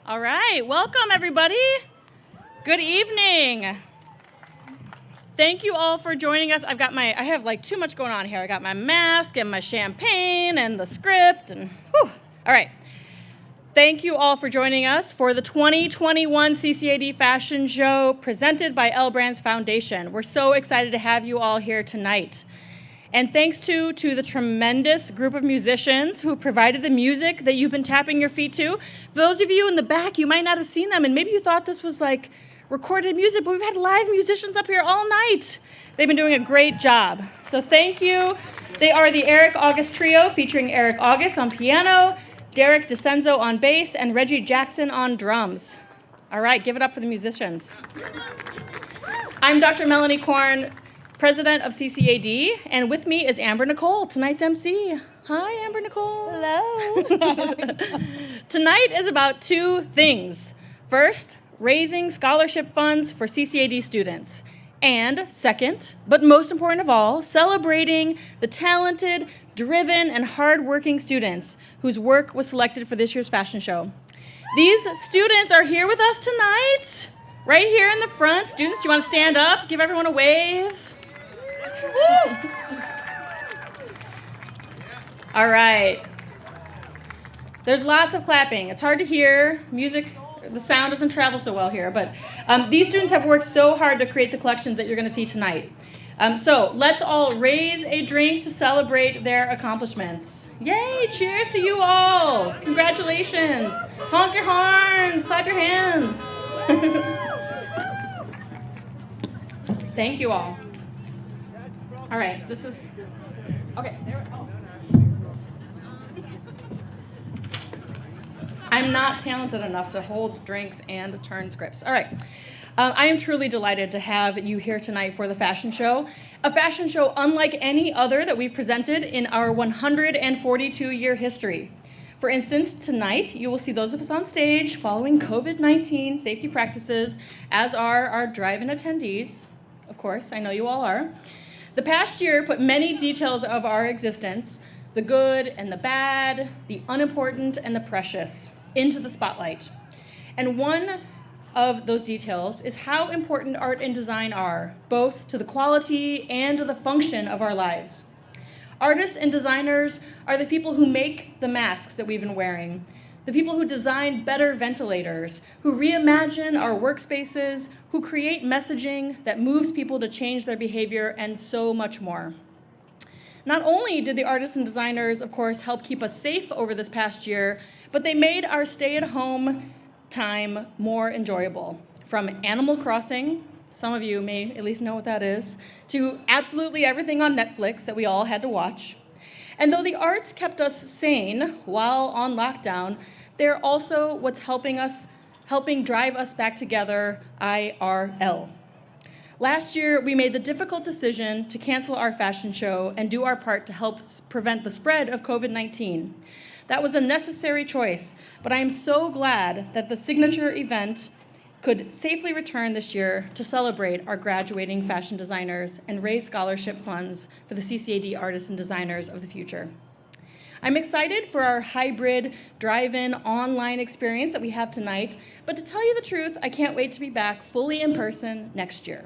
All right, welcome everybody. Good evening. Thank you all for joining us. I have like too much going on here. I got my mask and my champagne and the script and whew. All right. Thank you all for joining us for the 2021 CCAD Fashion Show presented by L Brands Foundation. We're so excited to have you all here tonight. And thanks to the tremendous group of musicians who provided the music that you've been tapping your feet to. For those of you in the back, you might not have seen them, and maybe you thought this was like recorded music, but we've had live musicians up here all night. They've been doing a great job. So thank you. They are the Eric August Trio, featuring Eric August on piano, Derek DeCenzo on bass, and Reggie Jackson on drums. All right, give it up for the musicians. I'm Dr. Melanie Korn, President of CCAD, and with me is Amber Nicole, tonight's MC. Hi, Amber Nicole. Hello. Tonight is about two things. First, raising scholarship funds for CCAD students. And second, but most important of all, celebrating the talented, driven, and hardworking students whose work was selected for this year's fashion show. These students are here with us tonight, right here in the front. Students, do you want to stand up? Give everyone a wave. Woo. All right. There's lots of clapping. It's hard to hear. Music, the sound doesn't travel so well here, but these students have worked so hard to create the collections that you're going to see tonight. So let's all raise a drink to celebrate their accomplishments. Yay, cheers to you all. Congratulations. Honk your horns, clap your hands. Thank you all. All right, this is, okay. I'm not talented enough to hold drinks and turn scripts. All right. I am truly delighted to have you here tonight for the fashion show. A fashion show unlike any other that we've presented in our 142-year history. For instance, tonight you will see those of us on stage following COVID-19 safety practices, as are our drive-in attendees. Of course, I know you all are. The past year put many details of our existence, the good and the bad, the unimportant and the precious, into the spotlight. And one of those details is how important art and design are, both to the quality and to the function of our lives. Artists and designers are the people who make the masks that we've been wearing, the people who design better ventilators, who reimagine our workspaces, who create messaging that moves people to change their behavior, and so much more. Not only did the artists and designers, of course, help keep us safe over this past year, but they made our stay-at-home time more enjoyable. From Animal Crossing, some of you may at least know what that is, to absolutely everything on Netflix that we all had to watch. And though the arts kept us sane while on lockdown, they're also what's helping drive us back together, IRL. Last year, we made the difficult decision to cancel our fashion show and do our part to help prevent the spread of COVID-19. That was a necessary choice, but I am so glad that the signature event could safely return this year to celebrate our graduating fashion designers and raise scholarship funds for the CCAD artists and designers of the future. I'm excited for our hybrid drive-in online experience that we have tonight, but to tell you the truth, I can't wait to be back fully in person next year.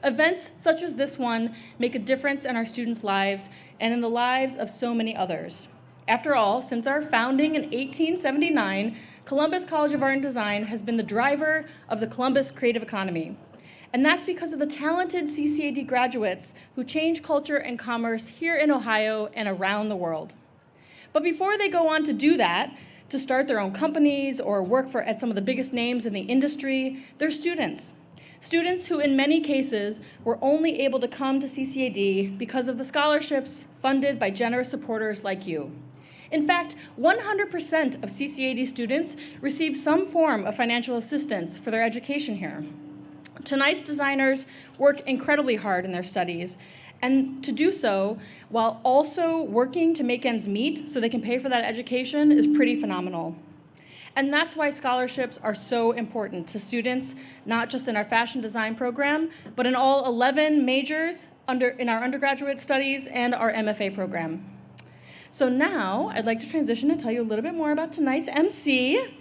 Events such as this one make a difference in our students' lives and in the lives of so many others. After all, since our founding in 1879, Columbus College of Art and Design has been the driver of the Columbus creative economy. And that's because of the talented CCAD graduates who change culture and commerce here in Ohio and around the world. But before they go on to do that, to start their own companies or work at some of the biggest names in the industry, they're students. Students who in many cases were only able to come to CCAD because of the scholarships funded by generous supporters like you. In fact, 100% of CCAD students receive some form of financial assistance for their education here. Tonight's designers work incredibly hard in their studies, and to do so while also working to make ends meet so they can pay for that education is pretty phenomenal. And that's why scholarships are so important to students, not just in our fashion design program, but in all 11 majors in our undergraduate studies and our MFA program. So now I'd like to transition and tell you a little bit more about tonight's MC.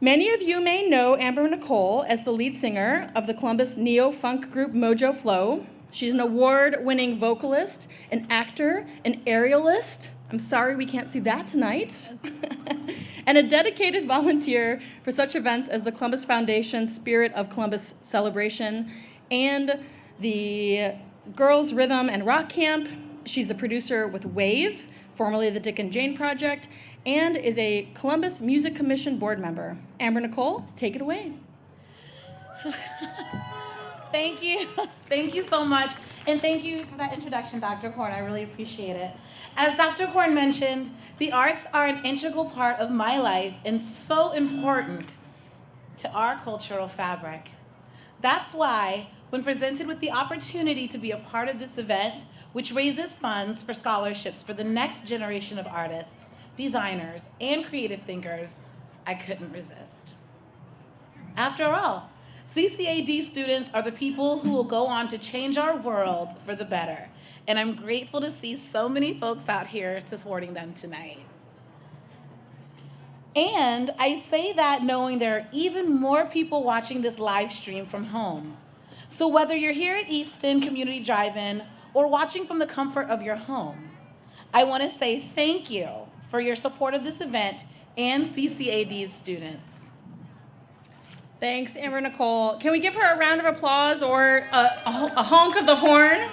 Many of you may know Amber Nicole as the lead singer of the Columbus neo-funk group Mojo Flow. She's an award-winning vocalist, an actor, an aerialist. I'm sorry we can't see that tonight. And a dedicated volunteer for such events as the Columbus Foundation Spirit of Columbus Celebration and the Girls Rhythm and Rock Camp. She's a producer with Wave, formerly the Dick and Jane Project, and is a Columbus Music Commission board member. Amber Nicole, take it away. Thank you. Thank you so much. And thank you for that introduction, Dr. Korn. I really appreciate it. As Dr. Korn mentioned, the arts are an integral part of my life and so important to our cultural fabric. That's why, when presented with the opportunity to be a part of this event, which raises funds for scholarships for the next generation of artists, designers, and creative thinkers, I couldn't resist. After all, CCAD students are the people who will go on to change our world for the better, and I'm grateful to see so many folks out here supporting them tonight. And I say that knowing there are even more people watching this live stream from home. So whether you're here at Easton Community Drive-In or watching from the comfort of your home, I want to say thank you for your support of this event and CCAD's students. Thanks, Amber Nicole. Can we give her a round of applause or a honk of the horn?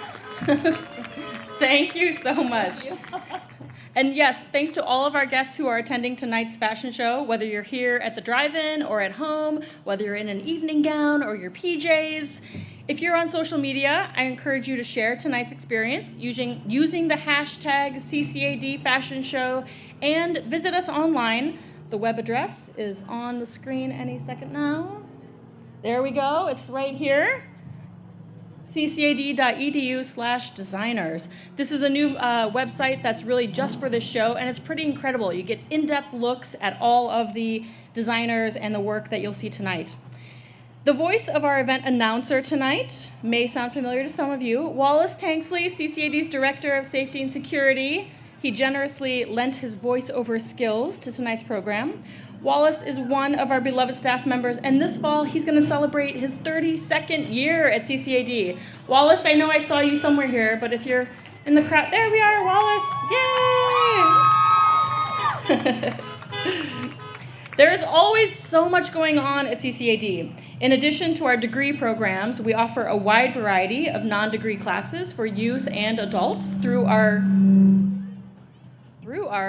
Thank you so much. And yes, thanks to all of our guests who are attending tonight's fashion show, whether you're here at the drive-in or at home, whether you're in an evening gown or your PJs. If you're on social media, I encourage you to share tonight's experience using the hashtag CCAD Fashion Show and visit us online. The web address is on the screen any second now. There we go, it's right here. ccad.edu/designers. This is a new website that's really just for this show, and it's pretty incredible. You get in-depth looks at all of the designers and the work that you'll see tonight. The voice of our event announcer tonight may sound familiar to some of you. Wallace Tanksley, CCAD's Director of Safety and Security. He generously lent his voiceover skills to tonight's program. Wallace is one of our beloved staff members, and this fall he's going to celebrate his 32nd year at CCAD. Wallace, I know I saw you somewhere here, but if you're in the crowd, there we are, Wallace! Yay! There is always so much going on at CCAD. In addition to our degree programs, we offer a wide variety of non-degree classes for youth and adults through our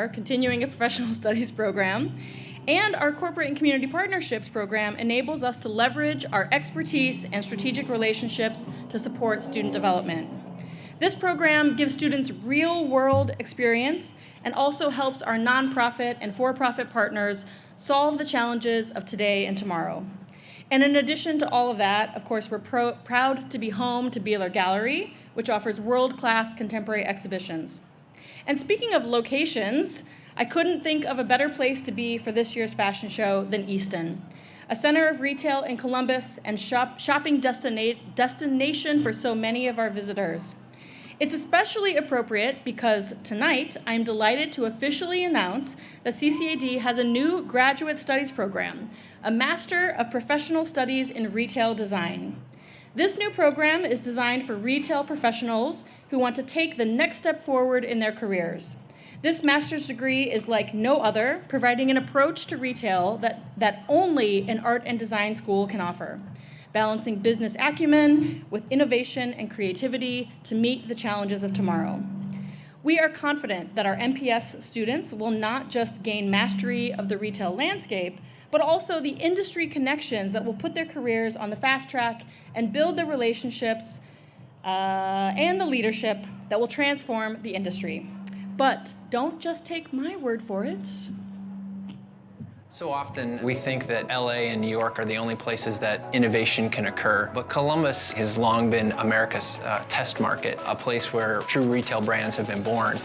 Continuing Professional Studies program. And our Corporate and Community Partnerships program enables us to leverage our expertise and strategic relationships to support student development. This program gives students real-world experience and also helps our nonprofit and for-profit partners solve the challenges of today and tomorrow. And in addition to all of that, of course, we're proud to be home to Beeler Gallery, which offers world-class contemporary exhibitions. And speaking of locations, I couldn't think of a better place to be for this year's fashion show than Easton, a center of retail in Columbus and shopping destination for so many of our visitors. It's especially appropriate because tonight I'm delighted to officially announce that CCAD has a new graduate studies program, a Master of Professional Studies in Retail Design. This new program is designed for retail professionals who want to take the next step forward in their careers. This master's degree is like no other, providing an approach to retail that only an art and design school can offer, balancing business acumen with innovation and creativity to meet the challenges of tomorrow. We are confident that our MPS students will not just gain mastery of the retail landscape, but also the industry connections that will put their careers on the fast track and build the relationships and the leadership that will transform the industry. But don't just take my word for it. So often we think that LA and New York are the only places that innovation can occur, but Columbus has long been America's test market, a place where true retail brands have been born.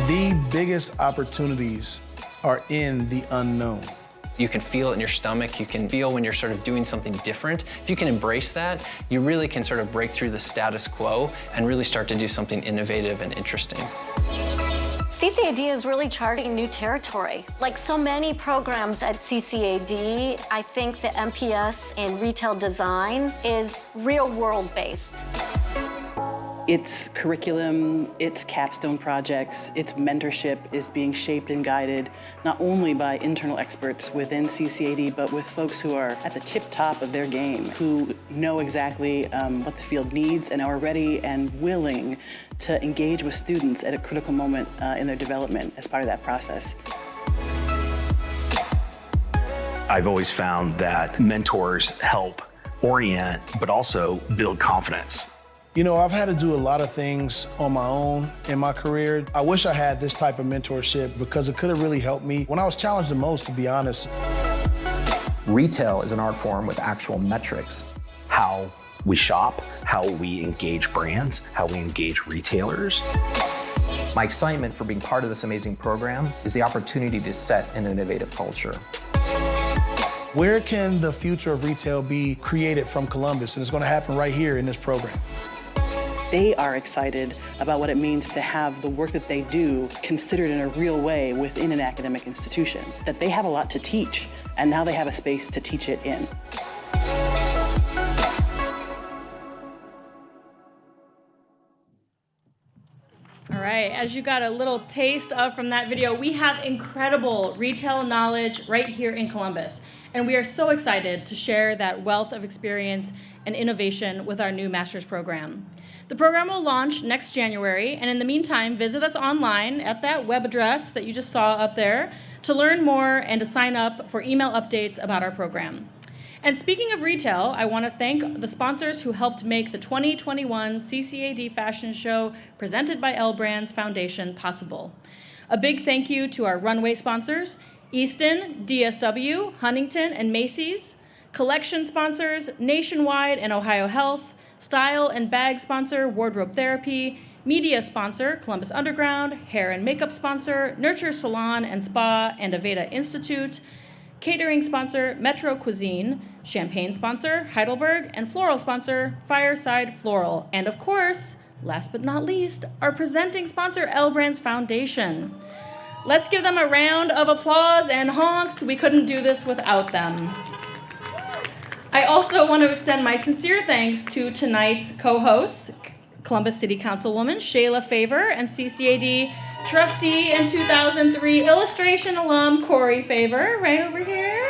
The biggest opportunities are in the unknown. You can feel it in your stomach. You can feel when you're sort of doing something different. If you can embrace that, you really can sort of break through the status quo and really start to do something innovative and interesting. CCAD is really charting new territory. Like so many programs at CCAD, I think the MPS in retail design is real-world based. Its curriculum, its capstone projects, its mentorship is being shaped and guided not only by internal experts within CCAD, but with folks who are at the tip top of their game, who know exactly what the field needs and are ready and willing to engage with students at a critical moment in their development as part of that process. I've always found that mentors help orient, but also build confidence. You know, I've had to do a lot of things on my own in my career. I wish I had this type of mentorship because it could have really helped me when I was challenged the most, to be honest. Retail is an art form with actual metrics. How we shop, how we engage brands, how we engage retailers. My excitement for being part of this amazing program is the opportunity to set an innovative culture. Where can the future of retail be created from Columbus? And it's going to happen right here in this program. They are excited about what it means to have the work that they do considered in a real way within an academic institution, that they have a lot to teach, and now they have a space to teach it in. All right, as you got a little taste of from that video, we have incredible retail knowledge right here in Columbus. And we are so excited to share that wealth of experience and innovation with our new master's program. The program will launch next January, and in the meantime, visit us online at that web address that you just saw up there to learn more and to sign up for email updates about our program. And speaking of retail, I want to thank the sponsors who helped make the 2021 CCAD Fashion Show presented by L Brands Foundation possible. A big thank you to our Runway sponsors, Easton, DSW, Huntington, and Macy's, collection sponsors, Nationwide and Ohio Health, style and bag sponsor, Wardrobe Therapy, media sponsor, Columbus Underground, hair and makeup sponsor, Nurture Salon and Spa and Aveda Institute, catering sponsor, Metro Cuisine, champagne sponsor, Heidelberg, and floral sponsor, Fireside Floral. And of course, last but not least, our presenting sponsor, L Brands Foundation. Let's give them a round of applause and honks. We couldn't do this without them. I also want to extend my sincere thanks to tonight's co-hosts, Columbus City Councilwoman Shayla Favor and CCAD trustee and 2003 illustration alum Corey Favor, right over here,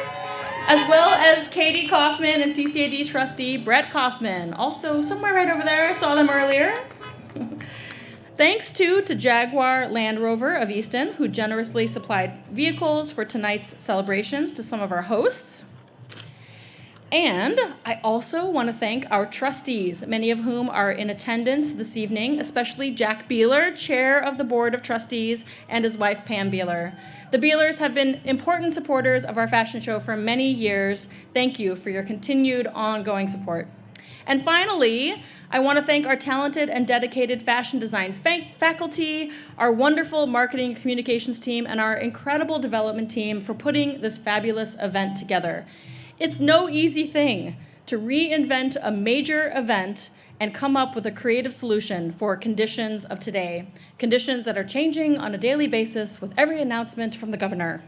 as well as Katie Kaufman and CCAD trustee Brett Kaufman, also somewhere right over there. I saw them earlier. Thanks to Jaguar Land Rover of Easton, who generously supplied vehicles for tonight's celebrations to some of our hosts. And I also want to thank our trustees, many of whom are in attendance this evening, especially Jack Beeler, chair of the Board of Trustees, and his wife, Pam Beeler. The Beelers have been important supporters of our fashion show for many years. Thank you for your continued ongoing support. And finally, I want to thank our talented and dedicated fashion design faculty, our wonderful marketing and communications team, and our incredible development team for putting this fabulous event together. It's no easy thing to reinvent a major event and come up with a creative solution for conditions of today, conditions that are changing on a daily basis with every announcement from the governor.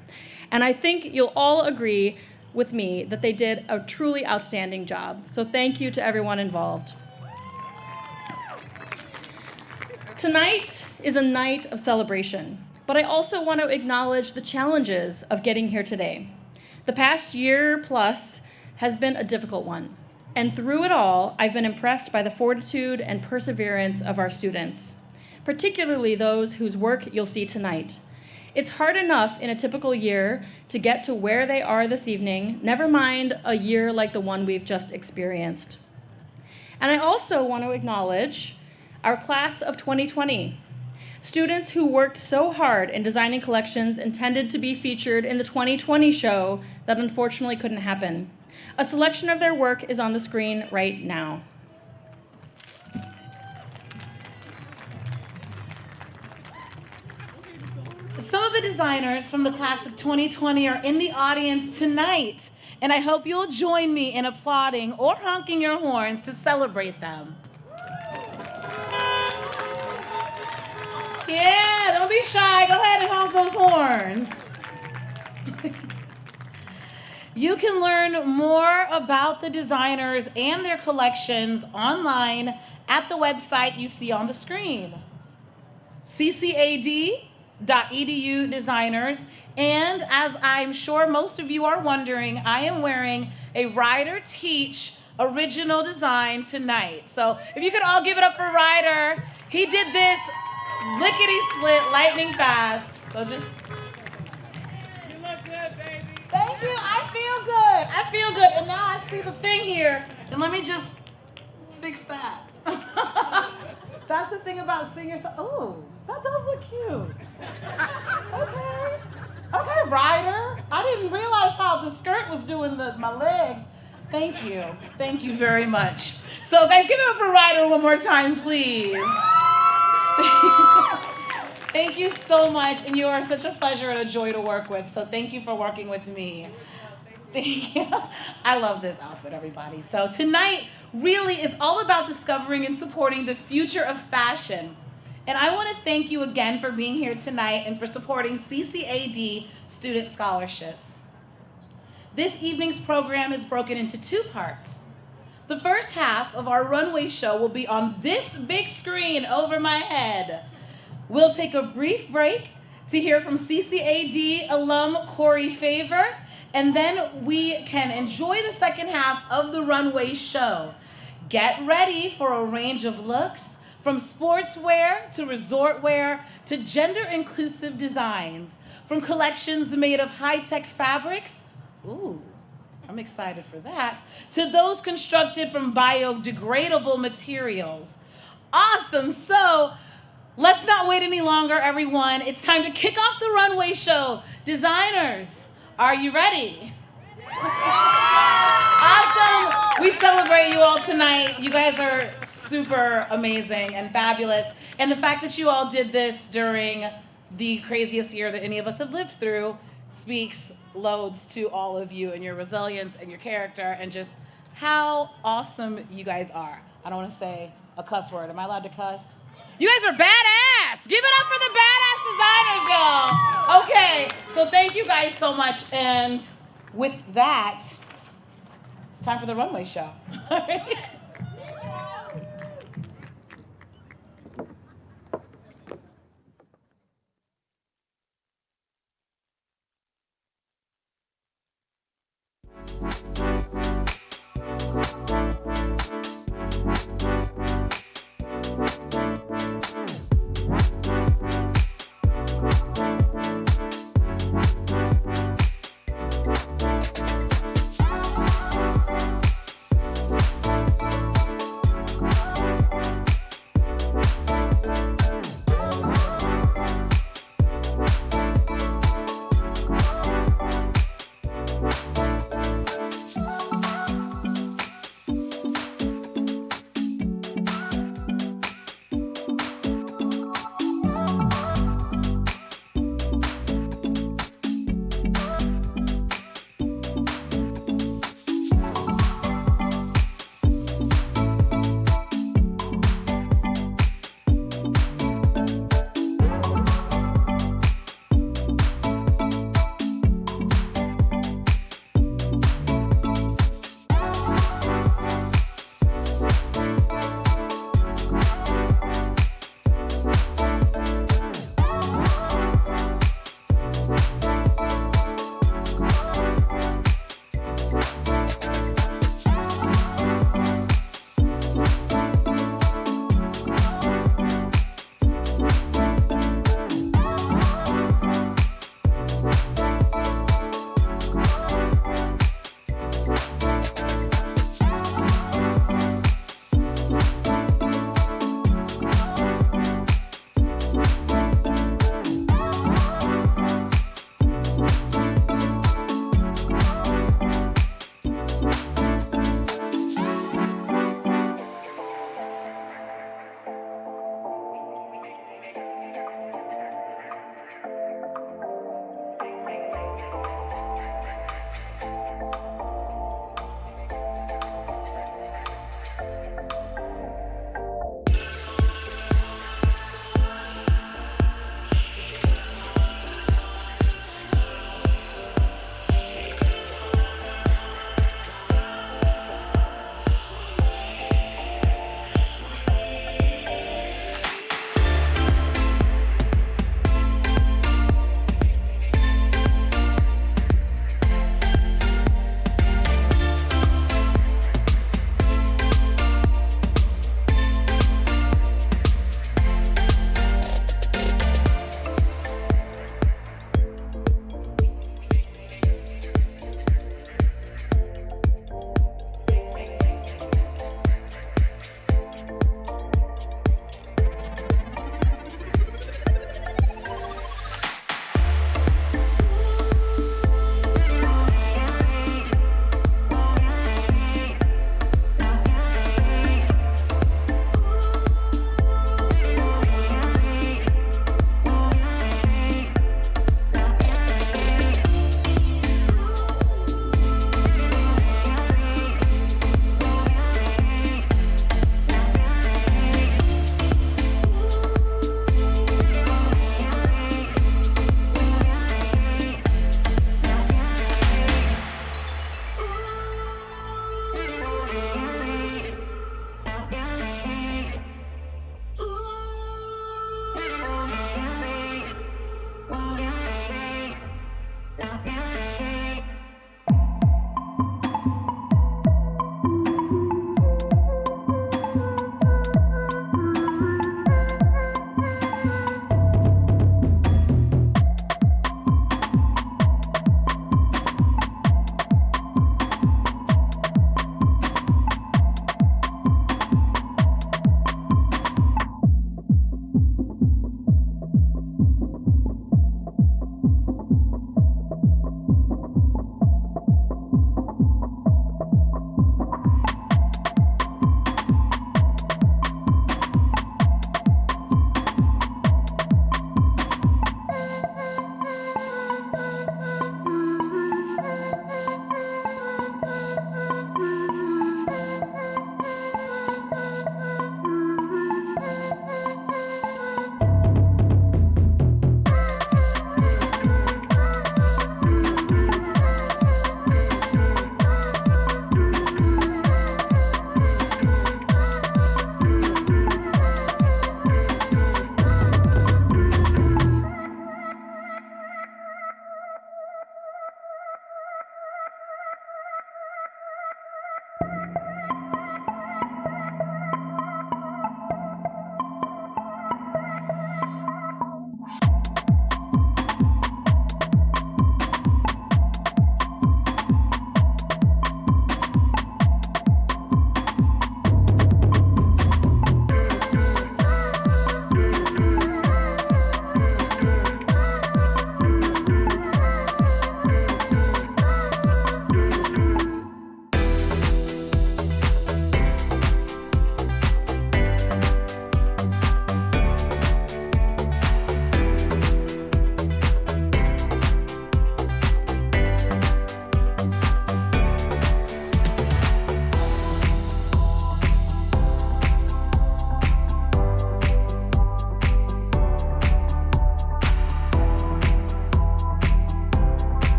And I think you'll all agree with me that they did a truly outstanding job. So thank you to everyone involved. Tonight is a night of celebration, but I also want to acknowledge the challenges of getting here today. The past year plus has been a difficult one, and through it all, I've been impressed by the fortitude and perseverance of our students, particularly those whose work you'll see tonight. It's hard enough in a typical year to get to where they are this evening, never mind a year like the one we've just experienced. And I also want to acknowledge our class of 2020. Students who worked so hard in designing collections intended to be featured in the 2020 show that unfortunately couldn't happen. A selection of their work is on the screen right now. Some of the designers from the class of 2020 are in the audience tonight, and I hope you'll join me in applauding or honking your horns to celebrate them. Yeah, don't be shy. Go ahead and honk those horns. You can learn more about the designers and their collections online at the website you see on the screen. CCAD.edu designers. And as I'm sure most of you are wondering, I am wearing a Ryder Teach original design tonight. So if you could all give it up for Ryder. He did this lickety-split, lightning fast. So just... You look good, baby. Thank you. I feel good. I feel good. And now I see the thing here. And let me just fix that. That's the thing about seeing yourself. Oh, that does look cute. Okay. Okay, Ryder. I didn't realize how the skirt was doing my legs. Thank you. Thank you very much. So, guys, give it up for Ryder one more time, please. Thank you so much, and you are such a pleasure and a joy to work with, so thank you for working with me. I love this outfit, everybody. So tonight really is all about discovering and supporting the future of fashion. And I want to thank you again for being here tonight and for supporting CCAD student scholarships. This evening's program is broken into two parts. The first half of our runway show will be on this big screen over my head. We'll take a brief break to hear from CCAD alum Corey Favor, and then we can enjoy the second half of the runway show. Get ready for a range of looks, from sportswear to resort wear to gender-inclusive designs, from collections made of high-tech fabrics, ooh, I'm excited for that, to those constructed from biodegradable materials. Awesome, so let's not wait any longer, everyone. It's time to kick off the runway show. Designers, are you ready? Awesome, we celebrate you all tonight. You guys are super amazing and fabulous. And the fact that you all did this during the craziest year that any of us have lived through speaks loads to all of you and your resilience and your character and just how awesome you guys are. I don't want to say a cuss word. Am I allowed to cuss? You guys are badass. Give it up for the badass designers, y'all. Okay, so thank you guys so much. And with that, it's time for the runway show.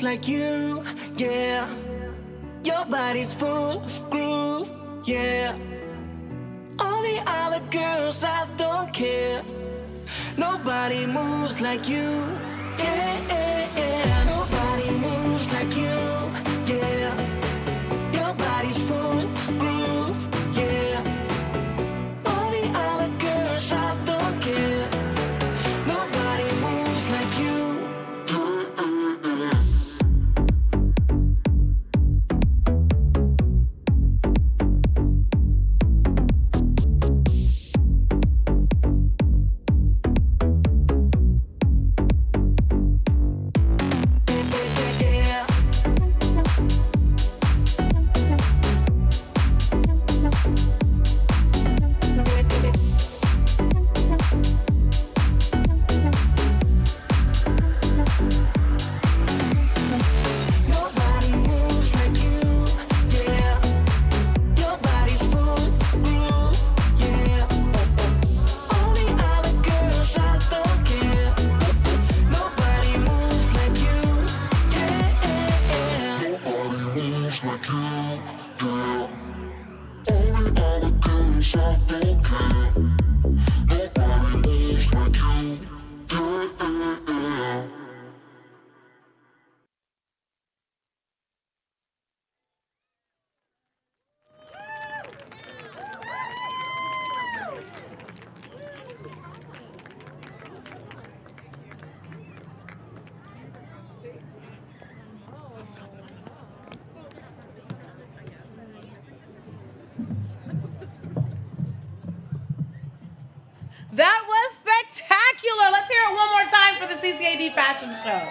moves like you, yeah. Your body's full of groove, yeah. All the other girls, I don't care. Nobody moves like you, yeah. Nobody moves like you, yeah. Your body's full of groove, yeah. All the other girls, I don't care. Nobody moves like you. That was spectacular. Let's hear it one more time for the CCAD Fashion Show.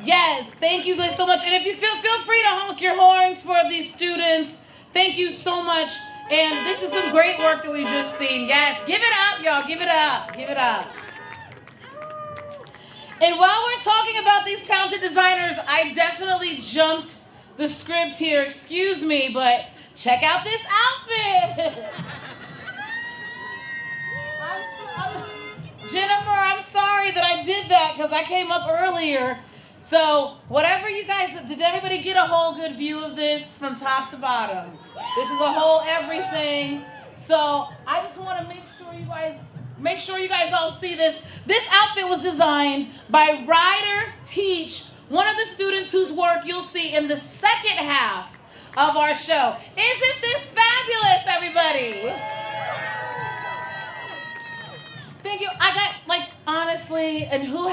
Yes, thank you guys so much. And if you feel free to honk your horns for these students. Thank you so much. And this is some great work that we've just seen. Yes, give it up, y'all. Give it up. Give it up. And while we're talking about these talented designers, I definitely jumped the script here. Excuse me, but check out this outfit. Jennifer, I'm sorry that I did that because I came up earlier. So whatever you guys, did everybody get a whole good view of this from top to bottom? This is a whole everything. So I just want to make sure you guys all see this. This outfit was designed by Ryder Teach, one of the students whose work you'll see in the second half of our show. Isn't this fabulous, everybody? Thank you. I got, honestly, and who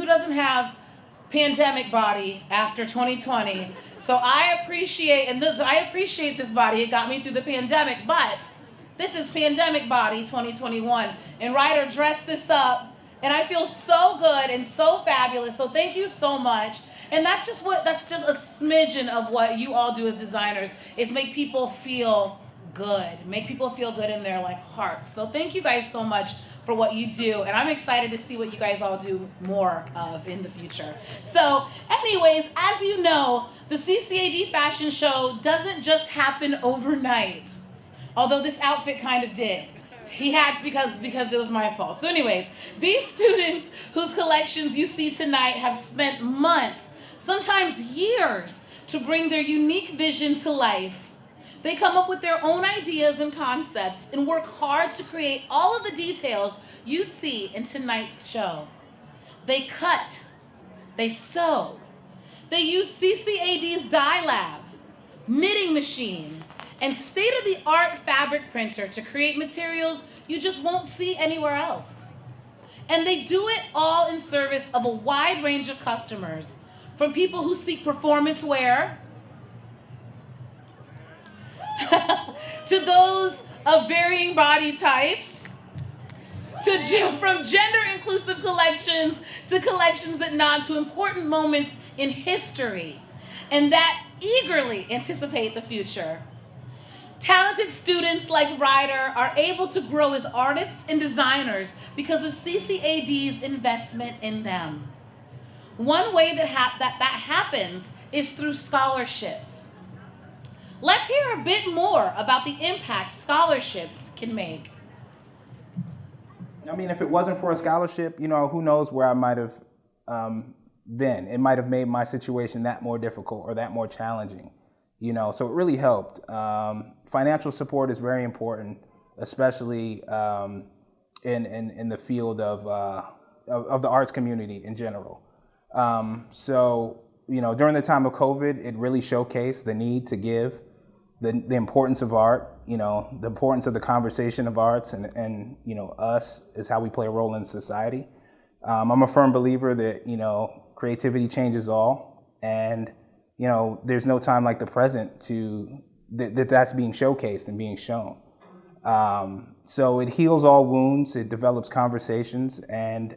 doesn't have pandemic body after 2020? So I appreciate this body. It got me through the pandemic, but this is pandemic body 2021. And Ryder dressed this up, and I feel so good and so fabulous. So thank you so much. And that's just a smidgen of what you all do as designers, is make people feel good. Make people feel good in their hearts. So thank you guys so much for what you do, and I'm excited to see what you guys all do more of in the future. So anyways, as you know, the CCAD Fashion Show doesn't just happen overnight, although this outfit kind of did. He had, because it was my fault. So anyways, these students whose collections you see tonight have spent months, sometimes years, to bring their unique vision to life. They come up with their own ideas and concepts and work hard to create all of the details you see in tonight's show. They cut, they sew, they use CCAD's dye lab, knitting machine, and state-of-the-art fabric printer to create materials you just won't see anywhere else. And they do it all in service of a wide range of customers, from people who seek performance wear, to those of varying body types, from gender-inclusive collections to collections that nod to important moments in history and that eagerly anticipate the future. Talented students like Ryder are able to grow as artists and designers because of CCAD's investment in them. One way that happens is through scholarships. Let's hear a bit more about the impact scholarships can make. I mean, if it wasn't for a scholarship, who knows where I might have then. It might have made my situation that more difficult or that more challenging, so it really helped. Financial support is very important, especially in the field of the arts community in general. So, during the time of COVID, it really showcased the need to give, the importance of art, the importance of the conversation of arts, and us is how we play a role in society. I'm a firm believer that, creativity changes all, and, there's no time like the present that's being showcased and being shown. So it heals all wounds, it develops conversations, and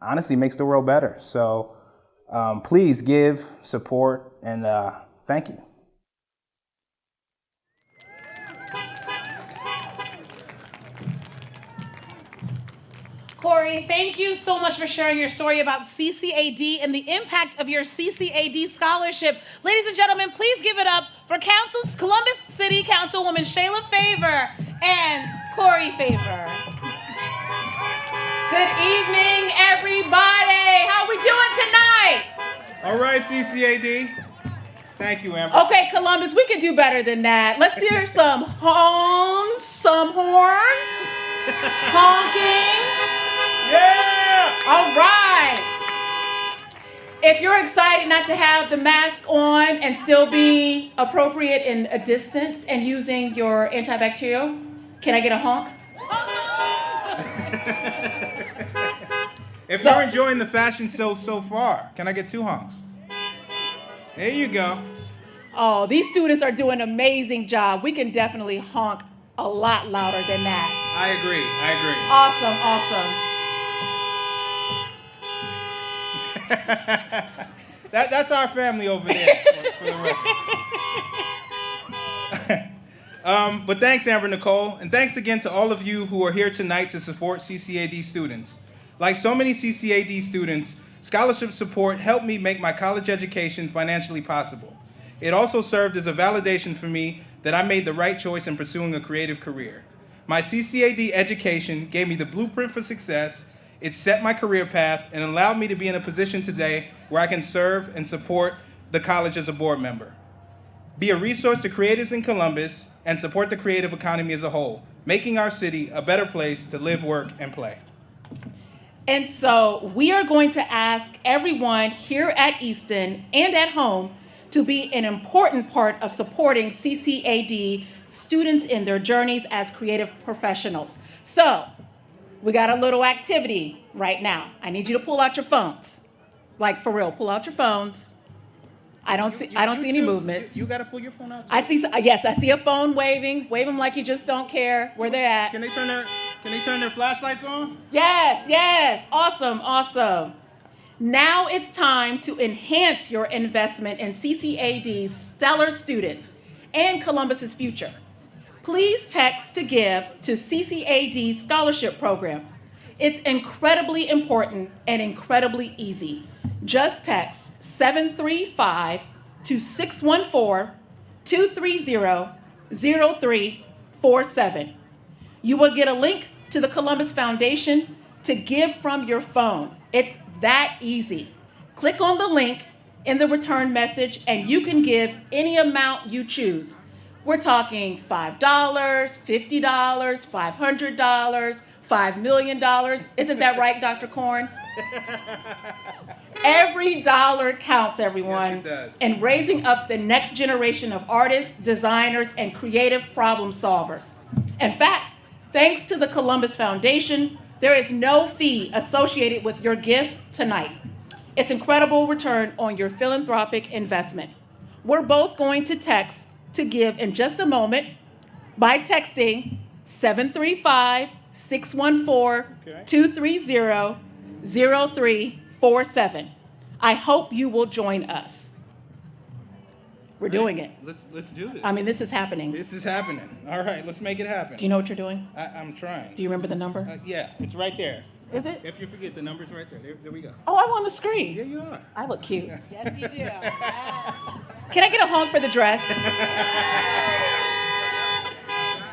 honestly makes the world better. So please give, support, and thank you. Corey, thank you so much for sharing your story about CCAD and the impact of your CCAD scholarship. Ladies and gentlemen, please give it up for Columbus City Councilwoman Shayla Favor and Corey Favor. Good evening, everybody. How we doing tonight? All right, CCAD. Thank you, Amber. Okay, Columbus, we can do better than that. Let's hear some horns, honking. Yeah! All right. If you're excited not to have the mask on and still be appropriate in a distance and using your antibacterial, can I get a honk? If you're enjoying the fashion show so far, can I get 2 honks? There you go. Oh, these students are doing an amazing job. We can definitely honk a lot louder than that. I agree. That's our family over there, for the record. But thanks, Amber Nicole, and thanks again to all of you who are here tonight to support CCAD students. Like so many CCAD students, scholarship support helped me make my college education financially possible. It also served as a validation for me that I made the right choice in pursuing a creative career. My CCAD education gave me the blueprint for success. It set my career path and allowed me to be in a position today where I can serve and support the college as a board member. Be a resource to creatives in Columbus and support the creative economy as a whole, making our city a better place to live, work, and play. And so we are going to ask everyone here at Easton and at home to be an important part of supporting CCAD students in their journeys as creative professionals. So we got a little activity right now. I need you to pull out your phones. Like, for real, pull out your phones. I don't see any movements. You gotta pull your phone out too. I see a phone waving. Wave them like you just don't care where they're at. Can they turn their flashlights on? Yes. Awesome. Now it's time to enhance your investment in CCAD's stellar students and Columbus's future. Please text to give to CCAD's scholarship program. It's incredibly important and incredibly easy. Just text 735 to 614-230-0347. You will get a link to the Columbus Foundation to give from your phone. It's that easy. Click on the link in the return message and you can give any amount you choose. We're talking $5, $50, $500, $5 million. Isn't that right, Dr. Korn? Every dollar counts, everyone. Yes, it does. In raising up the next generation of artists, designers, and creative problem solvers. In fact, thanks to the Columbus Foundation, there is no fee associated with your gift tonight. It's incredible return on your philanthropic investment. We're both going to text to give in just a moment by texting 735-614-230-0347. I hope you will join us. We're doing it. Let's do this. I mean, this is happening. This is happening. All right, let's make it happen. Do you know what you're doing? I'm trying. Do you remember the number? Yeah, it's right there. Is it? If you forget, the number's right there. There we go. Oh, I'm on the screen. Yeah, you are. I look cute. Yes, you do. Can I get a honk for the dress?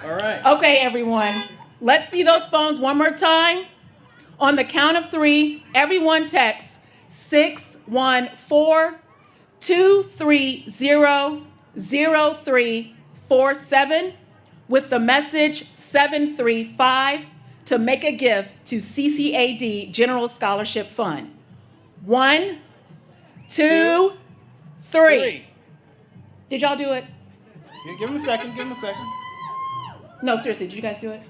All right. Okay, everyone. Let's see those phones one more time. On the count of 3, everyone text 614-230-0347 with the message 735 to make a gift to CCAD General Scholarship Fund. 1, 2, 3. Did y'all do it? Yeah, give him a second. No, seriously, did you guys do it?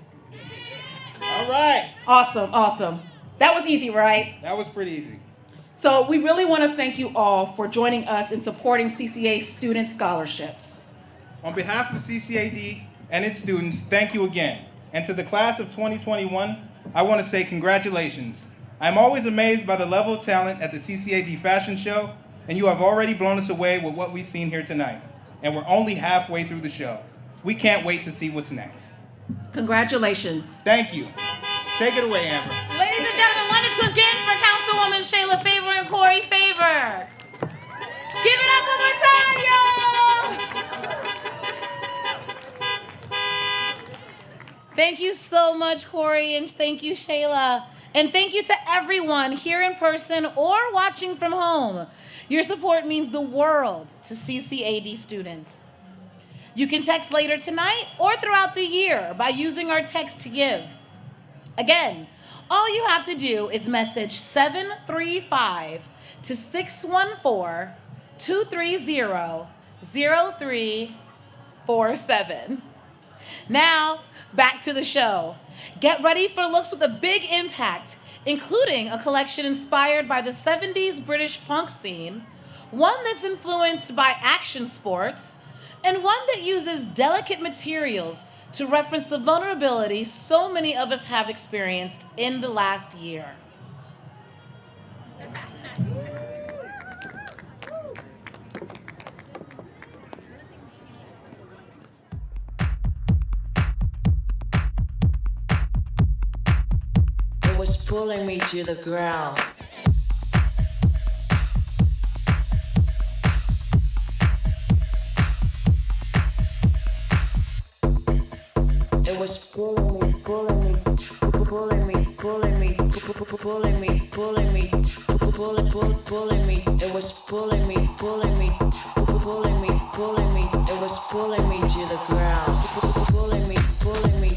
All right. Awesome. That was easy, right? That was pretty easy. So we really want to thank you all for joining us in supporting CCA student scholarships. On behalf of the CCAD and its students, thank you again. And to the class of 2021, I want to say congratulations. I'm always amazed by the level of talent at the CCAD Fashion Show, and you have already blown us away with what we've seen here tonight. And we're only halfway through the show. We can't wait to see what's next. Congratulations. Thank you. Take it away, Amber. Ladies and gentlemen, one is again for Councilwoman Shayla Favor and Corey Favor. Give it up one more time, y'all. Thank you so much, Corey, and thank you, Shayla. And thank you to everyone here in person or watching from home. Your support means the world to CCAD students. You can text later tonight or throughout the year by using our text to give. Again, all you have to do is message 735 to 614-230-0347. Now, back to the show. Get ready for looks with a big impact, including a collection inspired by the 70s British punk scene, one that's influenced by action sports, and one that uses delicate materials to reference the vulnerability so many of us have experienced in the last year. It was pulling me to the ground. It was pulling me, pulling me, pulling me, pulling me, pulling me, pulling me, pulling me. It was pulling me, pulling me, pulling me, pulling me. It was pulling me to the ground. Pulling me, pulling me.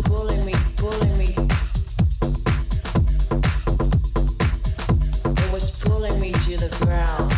Pulling me, pulling me. It was pulling me to the ground.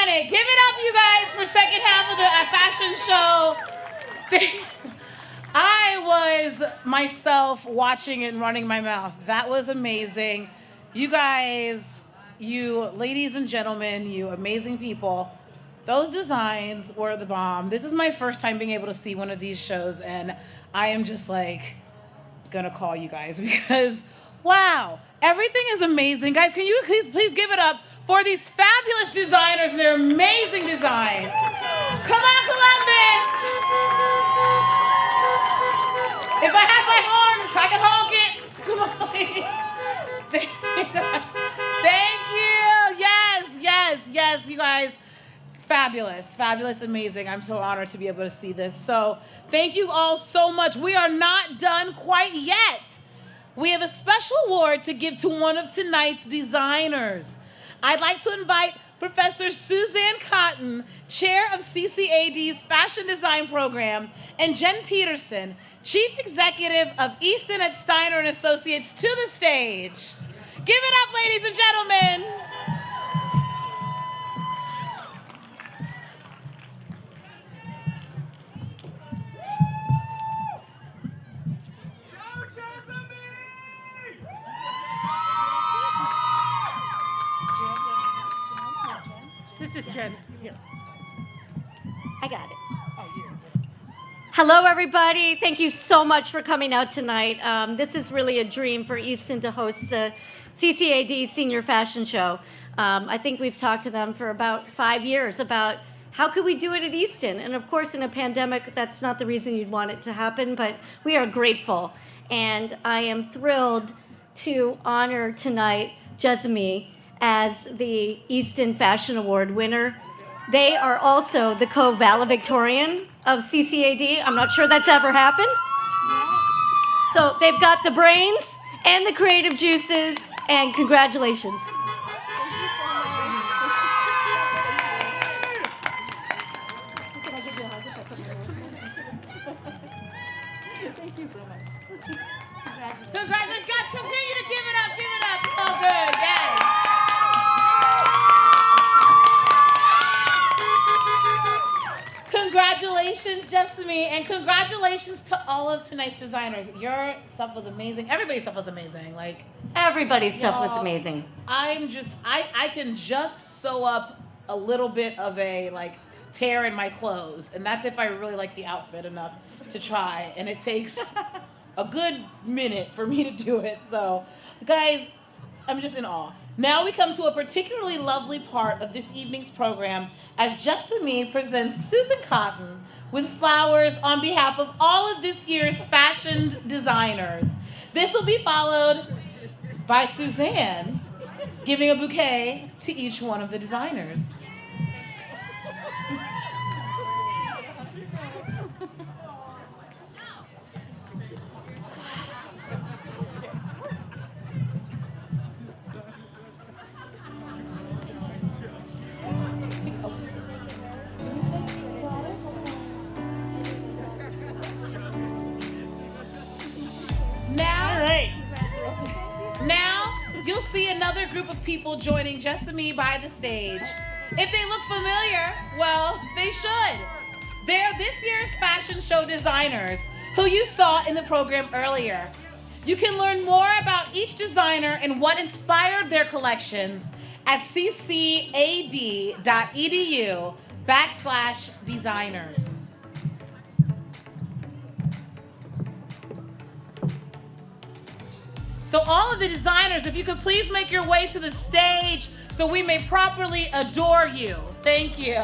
minute. Give it up, you guys, for second half of the fashion show. I was myself watching it and running my mouth. That was amazing. You guys, you ladies and gentlemen, you amazing people, those designs were the bomb. This is my first time being able to see one of these shows, and I am just like gonna call you guys because wow, everything is amazing. Guys, can you please give it up for these fabulous designers and their amazing designs. Come on, Columbus! If I had my horn, I could honk it. Come on. Thank you. Yes, you guys. Fabulous, amazing. I'm so honored to be able to see this. So thank you all so much. We are not done quite yet. We have a special award to give to one of tonight's designers. I'd like to invite Professor Suzanne Cotton, Chair of CCAD's Fashion Design Program, and Jen Peterson, Chief Executive of Easton at Steiner & Associates, to the stage. Give it up, ladies and gentlemen. This is Jen. Here. I got it. Hello, everybody. Thank you so much for coming out tonight. This is really a dream for Easton to host the CCAD Senior Fashion Show. I think we've talked to them for about 5 years about how could we do it at Easton? And of course, in a pandemic, that's not the reason you'd want it to happen, but we are grateful. And I am thrilled to honor tonight Jessamine as the Easton Fashion Award winner. They are also the co-valedictorian of CCAD. I'm not sure that's ever happened. So they've got the brains and the creative juices, and congratulations. Congratulations, guys. Continue to give it up. It's all good. Yes. Congratulations, Jessamine, and congratulations to all of tonight's designers. Your stuff was amazing. Everybody's stuff was amazing. Like everybody's stuff was amazing. I can just sew up a little bit of a tear in my clothes, and that's if I really like the outfit enough to try. And it takes a good minute for me to do it. So, guys, I'm just in awe. Now we come to a particularly lovely part of this evening's program as Jessamine presents Susan Cotton with flowers on behalf of all of this year's fashion designers. This will be followed by Suzanne giving a bouquet to each one of the designers. Now, you'll see another group of people joining Jessamine by the stage. If they look familiar, well, they should. They're this year's fashion show designers who you saw in the program earlier. You can learn more about each designer and what inspired their collections at ccad.edu/designers. So all of the designers, if you could please make your way to the stage so we may properly adore you. Thank you.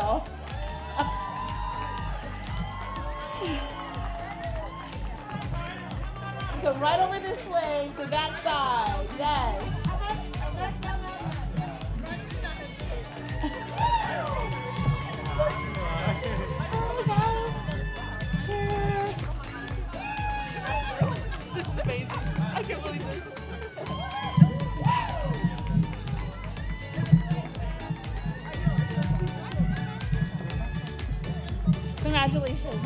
Come right over this way to that side. Yes. This is amazing. I can't believe this. Congratulations.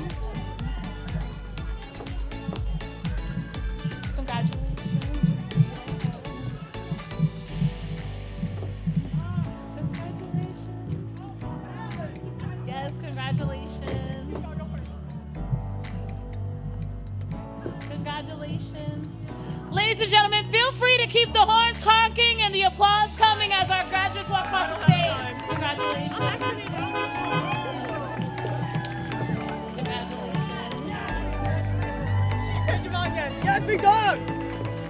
Congratulations. Ladies and gentlemen, feel free to keep the horns honking and the applause coming as our graduates walk across the stage. Congratulations. Congratulations. Yes, we go!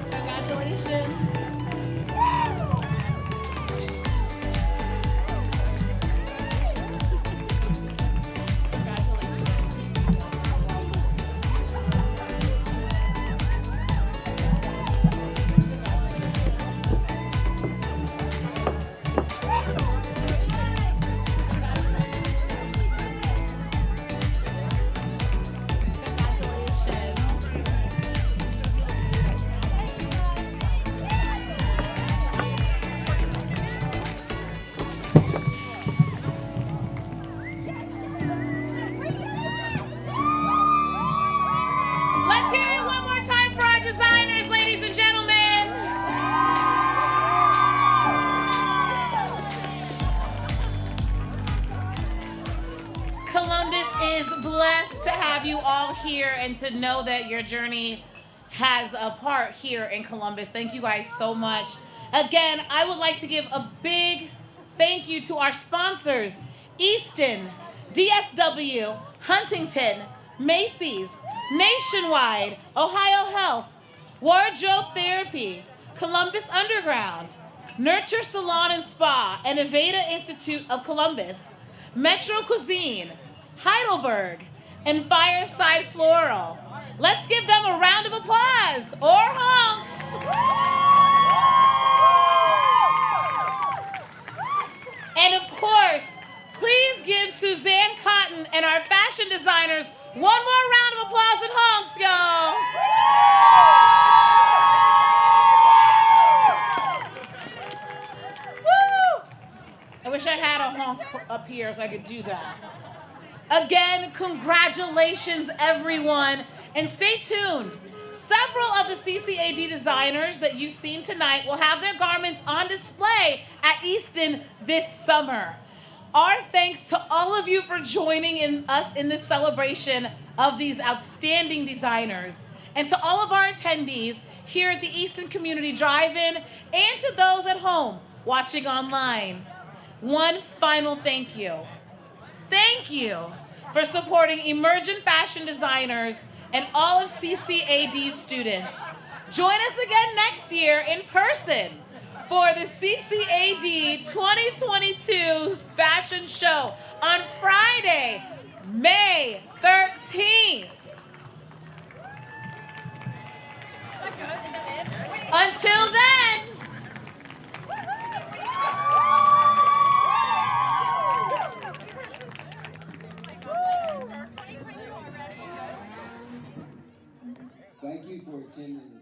Congratulations. Let's hear it one more time for our designers, ladies and gentlemen. Columbus is blessed to have you all here and to know that your journey has a part here in Columbus. Thank you guys so much. Again, I would like to give a big thank you to our sponsors, Easton, DSW, Huntington, Macy's, Nationwide, Ohio Health, Wardrobe Therapy, Columbus Underground, Nurture Salon and Spa, and Aveda Institute of Columbus, Metro Cuisine, Heidelberg, and Fireside Floral. Let's give them a round of applause, or honks. And of course, please give Suzanne Cotton and our fashion designers one more round of applause and honks, y'all. Woo! I wish I had a honk up here so I could do that. Again, congratulations, everyone. And stay tuned. Several of the CCAD designers that you've seen tonight will have their garments on display at Easton this summer. Our thanks to all of you for joining us in this celebration of these outstanding designers. And to all of our attendees here at the Easton Community Drive-In and to those at home watching online. One final thank you. Thank you for supporting emergent fashion designers and all of CCAD's students. Join us again next year in person for the CCAD 2022 Fashion Show on Friday, May 13th. Until then, thank you for attending.